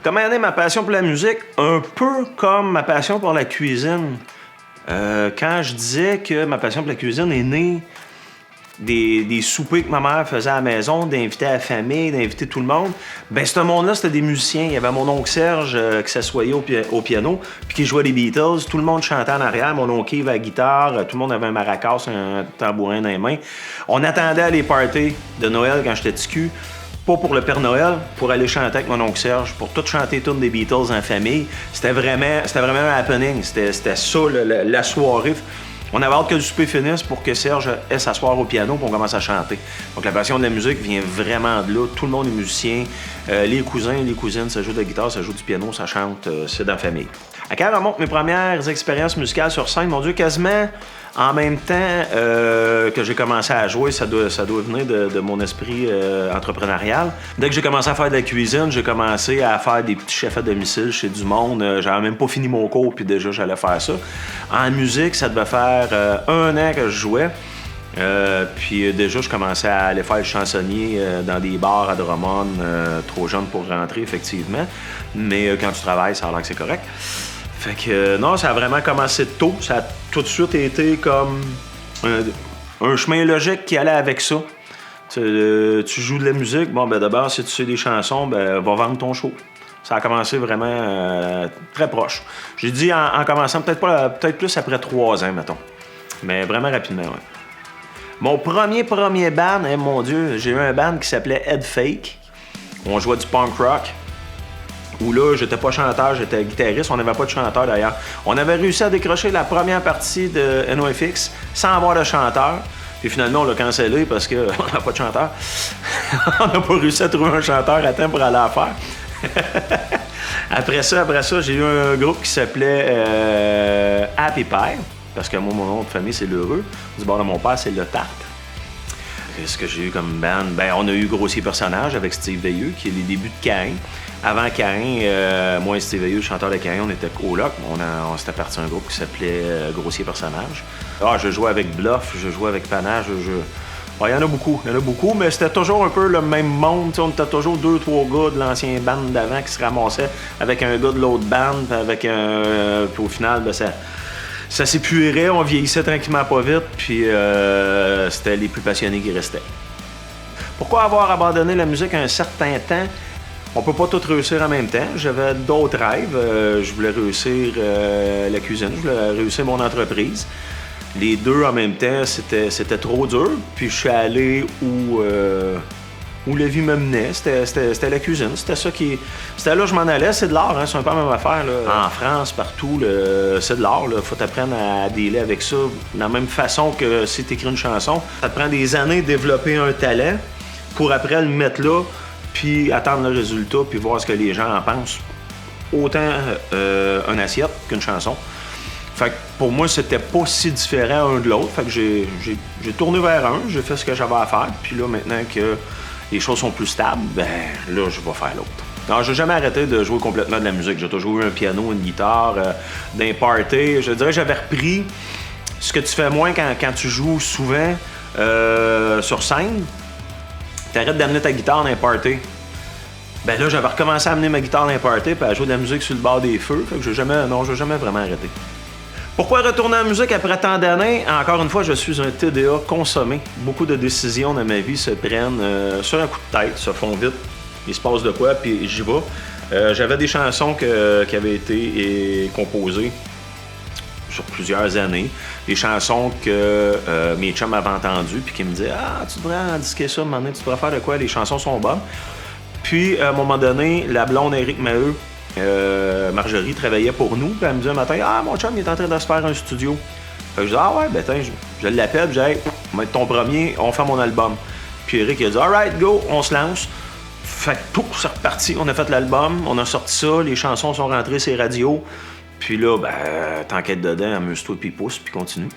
Comment est née ma passion pour la musique? Un peu comme ma passion pour la cuisine. Quand je disais que ma passion pour la cuisine est née des soupers que ma mère faisait à la maison, d'inviter la famille, d'inviter tout le monde, ben ce monde-là, c'était des musiciens. Il y avait mon oncle Serge qui s'assoyait au piano, puis qui jouait les Beatles. Tout le monde chantait en arrière. Mon oncle Yves à la guitare. Tout le monde avait un maracas, un tambourin dans les mains. On attendait les parties de Noël quand j'étais petit cul. Pas pour le Père Noël, pour aller chanter avec mon oncle Serge, pour tout chanter toutes des Beatles en famille. C'était vraiment un happening. C'était ça, la soirée. On avait hâte que le souper finisse pour que Serge ait s'asseoir au piano pour qu'on commence à chanter. Donc la passion de la musique vient vraiment de là. Tout le monde est musicien. Les cousins, les cousines, ça joue de la guitare, ça joue du piano, ça chante. C'est dans la famille. À quand remontent mes premières expériences musicales sur scène? Mon Dieu, quasiment en même temps que j'ai commencé à jouer, ça doit venir de mon esprit entrepreneurial. Dès que j'ai commencé à faire de la cuisine, j'ai commencé à faire des petits chefs à domicile chez du monde. J'avais même pas fini mon cours, puis déjà j'allais faire ça. En musique, ça devait faire 1 an que je jouais. Puis déjà, je commençais à aller faire le chansonnier dans des bars à Drummond, trop jeune pour rentrer, effectivement. Mais quand tu travailles, ça a l'air que c'est correct. Fait que non, ça a vraiment commencé tôt. Ça a tout de suite été comme un chemin logique qui allait avec ça. Tu joues de la musique, bon, ben d'abord, si tu sais des chansons, ben va vendre ton show. Ça a commencé vraiment très proche. J'ai dit en commençant peut-être plus après 3 ans, mettons. Mais vraiment rapidement, ouais. Mon premier band, mon Dieu, j'ai eu un band qui s'appelait Head Fake. On jouait du punk rock. Où là, j'étais pas chanteur, j'étais guitariste. On n'avait pas de chanteur d'ailleurs. On avait réussi à décrocher la première partie de NOFX sans avoir de chanteur. Puis finalement, on l'a cancellé parce qu'on n'a pas de chanteur. On n'a pas réussi à trouver un chanteur à temps pour aller la faire. Après ça, j'ai eu un groupe qui s'appelait Happy Pie. Parce que moi, mon nom de famille, c'est L'Heureux. Du bord de mon père, c'est Le Tarte. Qu'est-ce que j'ai eu comme band? Ben, on a eu Grossier Personnage avec Steve Veilleux, qui est les débuts de Caïn. Avant Caïn, moi et Steve Veilleux, chanteur de Caïn, on était coloc. On s'était parti un groupe qui s'appelait Grossier Personnage. Ah, je jouais avec Bluff, je jouais avec Panache. Il y en a beaucoup, mais c'était toujours un peu le même monde. On était toujours 2-3 gars de l'ancien band d'avant qui se ramassaient avec un gars de l'autre band, puis au final, ben, ça s'épuirait, on vieillissait tranquillement pas vite, puis c'était les plus passionnés qui restaient. Pourquoi avoir abandonné la musique un certain temps? On peut pas tout réussir en même temps. J'avais d'autres rêves. Je voulais réussir la cuisine, je voulais réussir mon entreprise. Les deux en même temps, c'était trop dur. Puis je suis allé où la vie me menait. C'était la cuisine. C'était là que je m'en allais. C'est de l'art, hein? C'est un peu la même affaire. Là. En France, partout, c'est de l'art. Il faut t'apprendre à dealer avec ça de la même façon que si tu écris une chanson. Ça te prend des années de développer un talent pour après le mettre là, puis attendre le résultat, puis voir ce que les gens en pensent. Autant une assiette qu'une chanson. Fait que pour moi, c'était pas si différent un de l'autre. Fait que j'ai tourné vers un, j'ai fait ce que j'avais à faire, puis là, maintenant que les choses sont plus stables, ben là, je vais faire l'autre. Non, j'ai jamais arrêté de jouer complètement de la musique. J'ai toujours eu un piano, une guitare, d'un party. Je dirais que j'avais repris ce que tu fais moins quand tu joues souvent sur scène. T'arrêtes d'amener ta guitare dans un party. Ben là, j'avais recommencé à amener ma guitare dans un party puis à jouer de la musique sur le bord des feux. Fait que j'ai jamais vraiment arrêté. Pourquoi retourner en musique après tant d'années? Encore une fois, je suis un TDA consommé. Beaucoup de décisions dans ma vie se prennent sur un coup de tête, se font vite. Il se passe de quoi, puis j'y vais. J'avais des chansons qui avaient été composées sur plusieurs années. Des chansons que mes chums avaient entendues, puis qui me disaient « Ah, tu devrais en disquer ça, maintenant, tu devrais faire de quoi? Les chansons sont bonnes. » Puis, à un moment donné, la blonde Éric Maheu, Marjorie, travaillait pour nous, puis elle me dit un matin « Ah, mon chum, il est en train de se faire un studio. » Fait que je dis « Ah ouais, ben tiens, je l'appelle, je dis « Hey, on va être ton premier, on fait mon album. » Puis Éric, il a dit « Alright, go, on se lance. » Fait que tout, c'est reparti, on a fait l'album, on a sorti ça, les chansons sont rentrées sur les radios. Puis là, ben, t'enquêtes dedans, amuse-toi, puis pousse, puis continue.